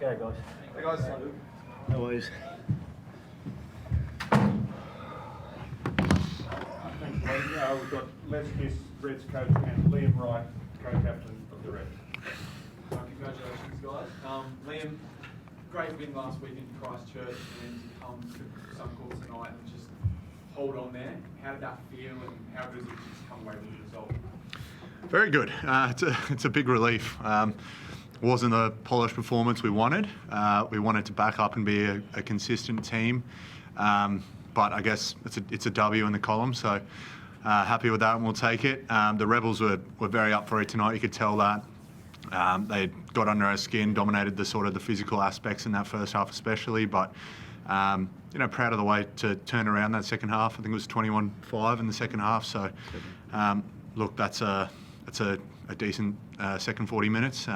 Go, guys. Hey guys. No worries. Thanks, Lee. We've got Les Kiss, Reds coach, and Liam Wright, co-captain of the Reds. Congratulations, guys. Liam, great win last week in Christchurch, and to come to Suncorp tonight and just hold on there. How did that feel, and how does it just come away with the result? Very good. It's a big relief. Wasn't the polished performance we wanted. We wanted to back up and be a consistent team, but I guess it's a W in the column, so happy with that, and we'll take it. The Rebels were very up for it tonight. You could tell that. They got under our skin, dominated the physical aspects in that first half especially, but proud of the way to turn around that second half. I think it was 21-5 in the second half. So look, that's a decent second 40 minutes.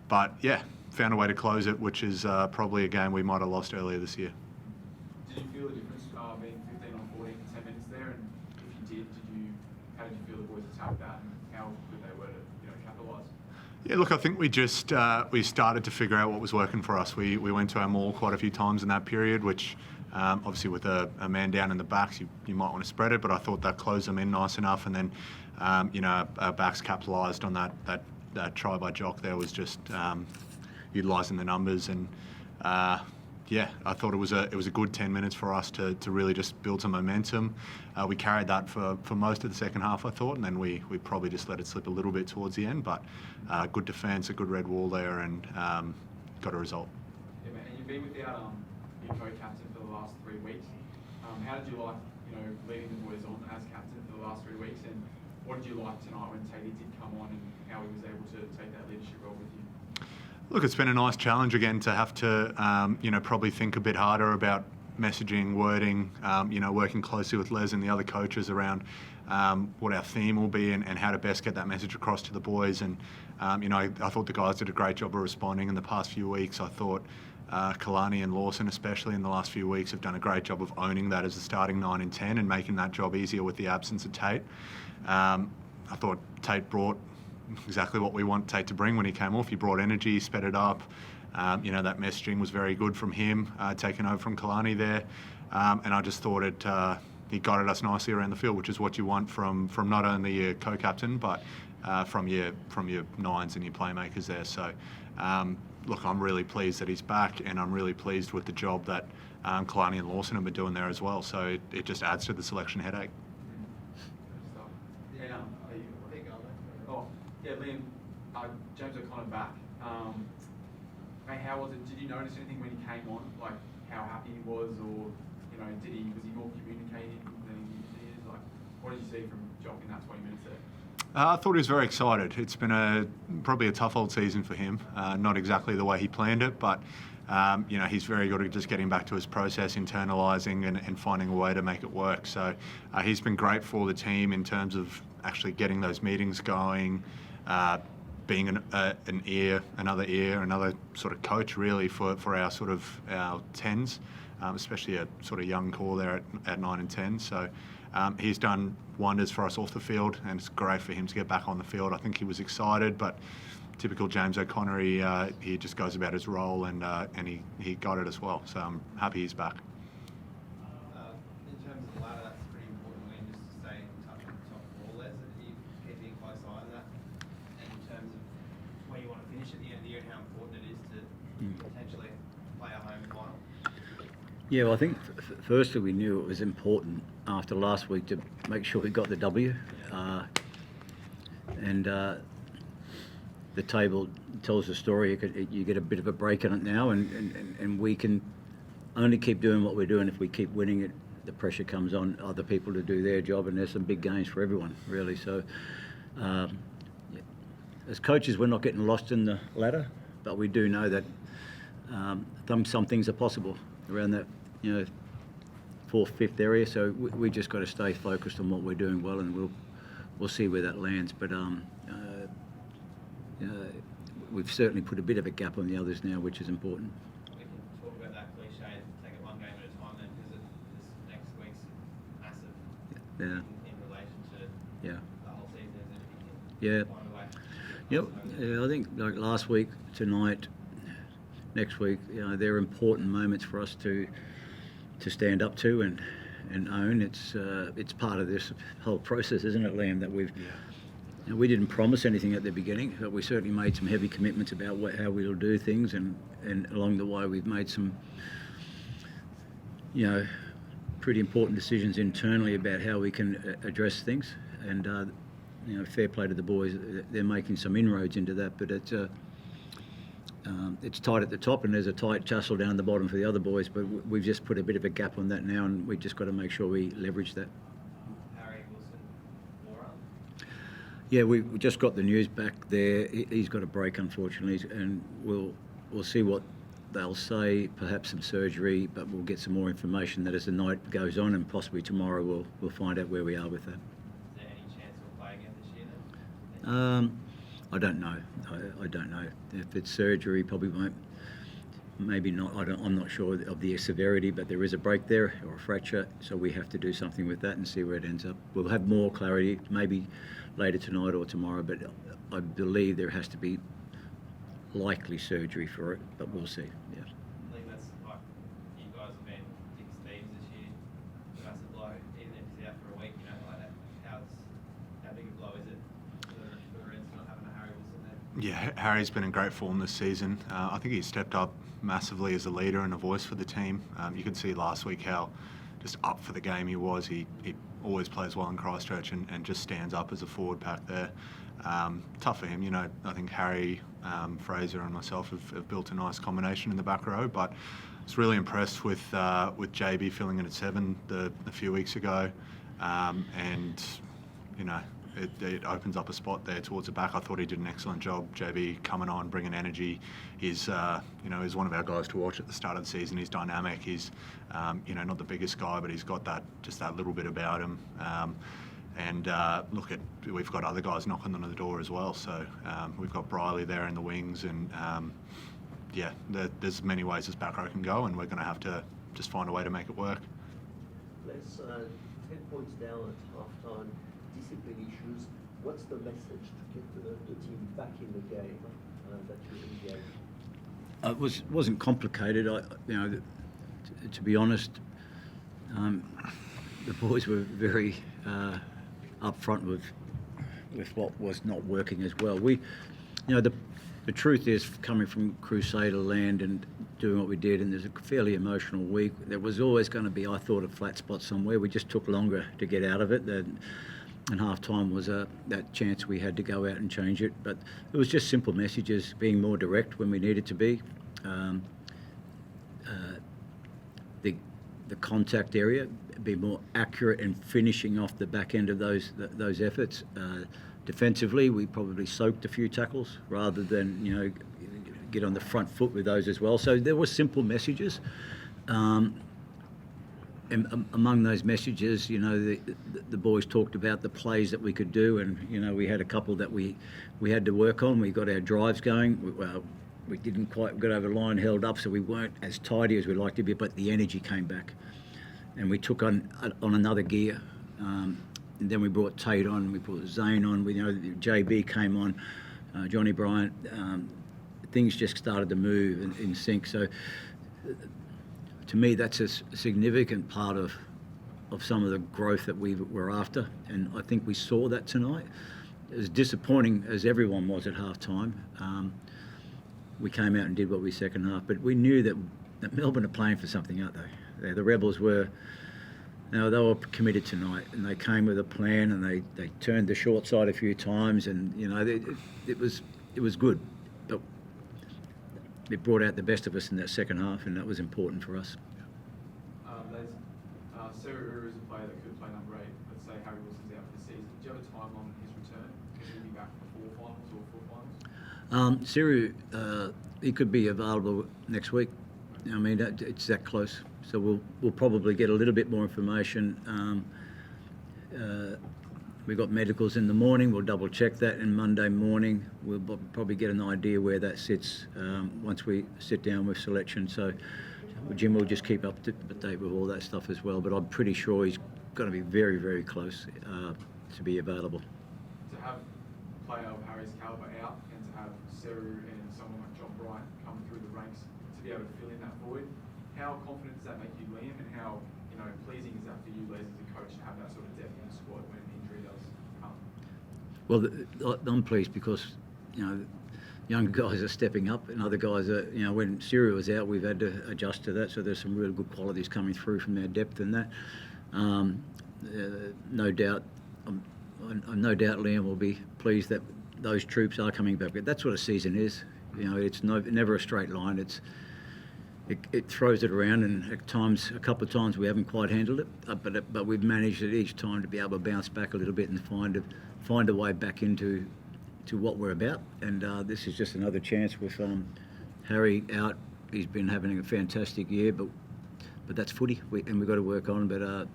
But yeah, found a way to close it, which is probably a game we might have lost earlier this year. Did you feel the difference being 15 on 14 for 10 minutes there? And if you did, how did you feel the boys attacked that, and how good they were to capitalise? Yeah, look, I think we started to figure out what was working for us. We went to our maul quite a few times in that period, which obviously with a man down in the backs, you might want to spread it, but I thought that closed them in nice enough. And then, our backs capitalised on that try by Jock there, was just utilising the numbers. And I thought it was a good 10 minutes for us to really just build some momentum. We carried that for most of the second half, I thought, and then we probably just let it slip a little bit towards the end. But good defence, a good red wall there, and got a result. Yeah, man, and you've been without your co-captain for the last 3 weeks. How did you like, leading the boys on as captain for the last 3 weeks, and what did you like tonight when Tatey did come on, and how he was able to take that leadership role with you? Look, it's been a nice challenge again to have to, probably think a bit harder about messaging, wording, working closely with Les and the other coaches around what our theme will be and how to best get that message across to the boys. And, I thought the guys did a great job of responding in the past few weeks. I thought Kalani and Lawson, especially in the last few weeks, have done a great job of owning that as a starting 9 and 10 and making that job easier with the absence of Tate. I thought Tate brought exactly what we want Tate to bring when he came off. He brought energy, sped it up. That messaging was very good from him, taking over from Kalani there. And I just thought he guided us nicely around the field, which is what you want from not only your co-captain, but from your nines and your playmakers there. So, look, I'm really pleased that he's back, and I'm really pleased with the job that Kalani and Lawson have been doing there as well. So it just adds to the selection headache. Liam, James O'Connor back. How was it? Did you notice anything when he came on, like how happy he was, or was he more communicating than he usually is? Like, what did you see from Jock in that 20 minutes there? I thought he was very excited. It's been probably a tough old season for him. Not exactly the way he planned it, but he's very good at just getting back to his process, internalising and finding a way to make it work. So he's been great for the team in terms of actually getting those meetings going, being another sort of coach really for our our 10s, especially a sort of young core there at 9 and 10. So he's done wonders for us off the field, and it's great for him to get back on the field. I think he was excited, but typical James O'Connor, he just goes about his role, and he got it as well. So I'm happy he's back. In terms of the ladder, that's pretty important, Wayne, just to stay in touch with the top four. Les, are you keeping a close eye on that? And in terms of where you want to finish at the end of the year and how important it is to potentially play a home final? Yeah, well, I think firstly we knew it was important after last week to make sure we got the W. The table tells the story. You get a bit of a break on it now, and we can only keep doing what we're doing. If we keep winning it, the pressure comes on other people to do their job, and there's some big games for everyone, really. So, as coaches, we're not getting lost in the ladder, but we do know that some things are possible around that, 4th, 5th area. So we just got to stay focused on what we're doing well, and we'll see where that lands. But we've certainly put a bit of a gap on the others now, which is important. We can talk about that cliche, take it one game at a time then, because this next week's massive in relation to the whole season, isn't it? If you can find a way. Yep. Yeah, I think like last week, tonight, next week. You know, they're important moments for us to stand up to and own. It's part of this whole process, isn't it, Liam? That you know, we didn't promise anything at the beginning, but we certainly made some heavy commitments about how we'll do things, and along the way we've made some, you know, pretty important decisions internally about how we can address things. And you know, fair play to the boys; they're making some inroads into that. But it's tight at the top, and there's a tight tussle down the bottom for the other boys. But we've just put a bit of a gap on that now, and we've just got to make sure we leverage that. Harry Wilson, Laura. Yeah, we just got the news back there. He's got a break, unfortunately, and we'll see what they'll say. Perhaps some surgery, but we'll get some more information that as the night goes on, and possibly tomorrow we'll find out where we are with that. Is there any chance he'll play again this year then? I don't know. I don't know. If it's surgery, probably won't. Maybe not. I'm not sure of the severity, but there is a break there or a fracture, so we have to do something with that and see where it ends up. We'll have more clarity maybe later tonight or tomorrow, but I believe there has to be likely surgery for it, but we'll see. Yeah. I think that's like you guys have been thick as thieves this year. Massive blow, even if he's out for a week. You know, like that. How big a blow is it for the Reds not having a Harry Wilson there? Yeah, Harry's been in great form this season. I think he's stepped up massively as a leader and a voice for the team. You could see last week how just up for the game he was. He always plays well in Christchurch and just stands up as a forward pack there. Tough for him, you know. I think Harry, Fraser and myself have built a nice combination in the back row, but I was really impressed with JB filling in at 7 a few weeks ago, and you know, it opens up a spot there towards the back. I thought he did an excellent job. JB coming on, bringing energy. He's he's one of our guys to watch at the start of the season. He's dynamic. He's not the biggest guy, but he's got that little bit about him. We've got other guys knocking on the door as well. So we've got Briley there in the wings, and there's many ways this back row can go, and we're going to have to just find a way to make it work. Les, 10 points down at half-time, discipline issues. What's the message to get the team back in the game that you're engaged? It wasn't complicated. To be honest, the boys were very upfront with what was not working as well. The truth is, coming from Crusader land and doing what we did, and there's a fairly emotional week, there was always going to be, I thought, a flat spot somewhere. We just took longer to get out of it. And half-time was that chance we had to go out and change it. But it was just simple messages, being more direct when we needed to be. The contact area, be more accurate and finishing off the back end of those efforts. Defensively, we probably soaked a few tackles rather than get on the front foot with those as well. So there were simple messages. And among those messages, the boys talked about the plays that we could do, and we had a couple that we had to work on. We got our drives going. We didn't quite get over the line, held up, so we weren't as tidy as we'd like to be, but the energy came back. And we took on another gear. And then we brought Tate on, we brought Zane on, JB came on, Johnny Bryant. Things just started to move in sync. So to me, that's a significant part of some of the growth that we were after. And I think we saw that tonight. As disappointing as everyone was at half-time, we came out and did what we second half. But we knew that Melbourne are playing for something, aren't they? The Rebels were... they were committed tonight, and they came with a plan, and they turned the short side a few times, and it was good, but it brought out the best of us in that second half, and that was important for us. Les, Sarah Uru is a player that could play number 8. Let's say Harry Wilson's out for the season. Do you have a timeline on his return? Could he be back before finals or for finals? Siru, he could be available next week. I mean, it's that close. So we'll probably get a little bit more information. We've got medicals in the morning. We'll double check that, and Monday morning we'll probably get an idea where that sits once we sit down with selection. So Jim will just keep up to date with all that stuff as well. But I'm pretty sure he's going to be very, very close to be available. To have player of Harry's calibre out and to have Seru and someone like John Bright come through the ranks to be able to fill in that void. How confident does that make you, Liam, and how pleasing is that for you, Les, as a coach, to have that sort of depth in the squad when injury does come? Well, I'm pleased because, younger guys are stepping up and other guys are, when Syria was out, we've had to adjust to that. So there's some really good qualities coming through from their depth in that. No doubt, no doubt Liam will be pleased that those troops are coming back. But that's what a season is. It's never a straight line. It throws it around, and at times, a couple of times, we haven't quite handled it. But we've managed it each time to be able to bounce back a little bit and find a way back into what we're about. And this is just another chance with Harry out. He's been having a fantastic year, but that's footy, and we've got to work on. But I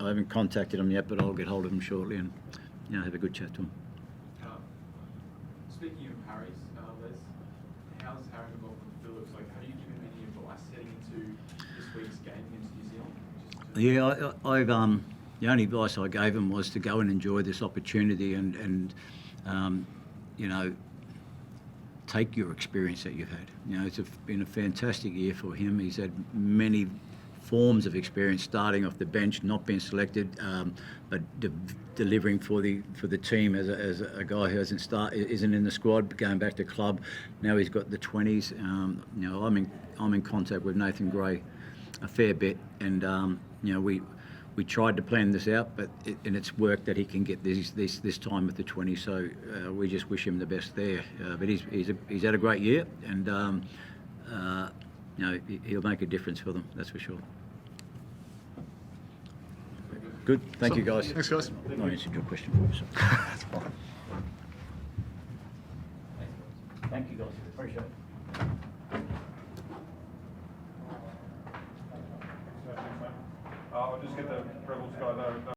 haven't contacted him yet, but I'll get hold of him shortly and have a good chat to him. Speaking of Harry's, Les, how's Harry involved with Phillips? Like, have you given him any advice heading into this week's game against New Zealand? Yeah, I've the only advice I gave him was to go and enjoy this opportunity and take your experience that you've had. It's been a fantastic year for him. He's had many forms of experience, starting off the bench, not being selected, but delivering for the team as a guy who isn't in the squad, going back to club. Now he's got the 20s. I'm in contact with Nathan Gray a fair bit, and we tried to plan this out, and it's worked that he can get this time with the 20. So we just wish him the best there. But he's had a great year, and he'll make a difference for them. That's for sure. Good. Thank you, guys. Thanks, guys. I answered your question for you. So. That's fine. Thank you, guys. Appreciate it. I'll just get the Rebels guy though.